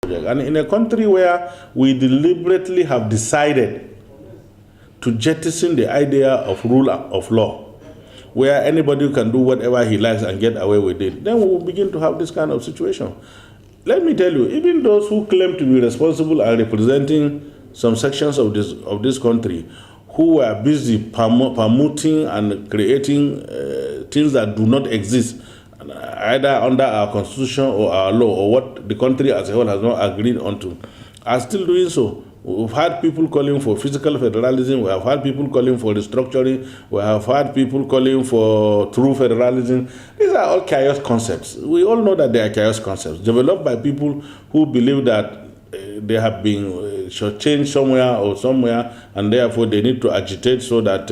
project. And in a country where we deliberately have decided to jettison the idea of rule of law, where anybody can do whatever he likes and get away with it, then we will begin to have this kind of situation. Let me tell you, even those who claim to be responsible and representing some sections of this country, who are busy promoting and creating things that do not exist, either under our constitution or our law, or what the country as a whole has not agreed onto, are still doing so. We've had people calling for physical federalism, we have had people calling for restructuring, we have had people calling for true federalism. These are all chaos concepts. We all know that they are chaos concepts, developed by people who believe that they have been shortchanged somewhere, and therefore they need to agitate so that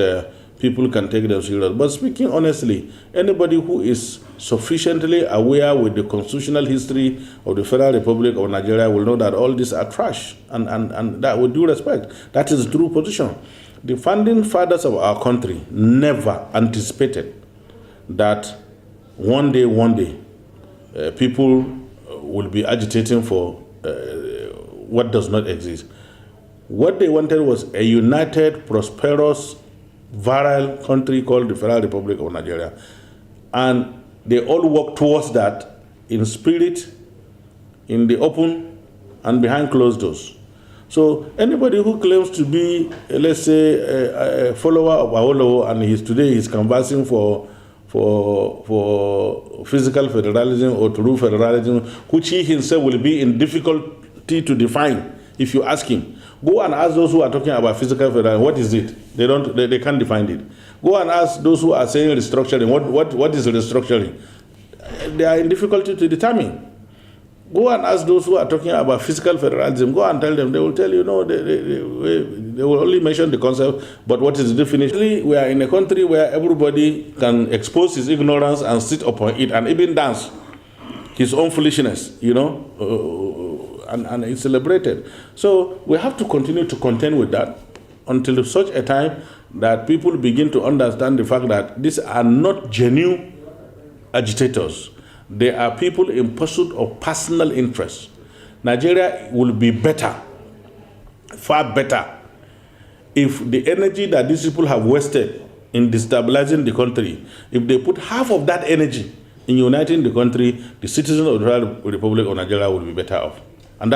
people can take them serious. But speaking honestly, anybody who is sufficiently aware with the constitutional history of the Federal Republic of Nigeria will know that all these are trash, and that, with due respect, that is the true position. The founding fathers of our country never anticipated that one day, people will be agitating for what does not exist. What they wanted was a united, prosperous, virile country called the Federal Republic of Nigeria. And they all work towards that in spirit, in the open, and behind closed doors. So anybody who claims to be, let's say, a follower of Awolowo, and today he's canvassing for physical federalism or true federalism, which he himself will be in difficulty to define if you ask him. Go and ask those who are talking about physical federalism, what is it? They can't define it. Go and ask those who are saying restructuring, what is restructuring? They are in difficulty to determine. Go and ask those who are talking about physical federalism, go and tell them, they will tell you, no, they will only mention the concept, but what is the definition? We are in a country where everybody can expose his ignorance and sit upon it and even dance his own foolishness, and it's celebrated. So we have to continue to contend with that until such a time that people begin to understand the fact that these are not genuine agitators. They are people in pursuit of personal interest. Nigeria will be better, far better, if the energy that these people have wasted in destabilizing the country, if they put half of that energy in uniting the country, the citizens of the Republic of Nigeria will be better off. And that's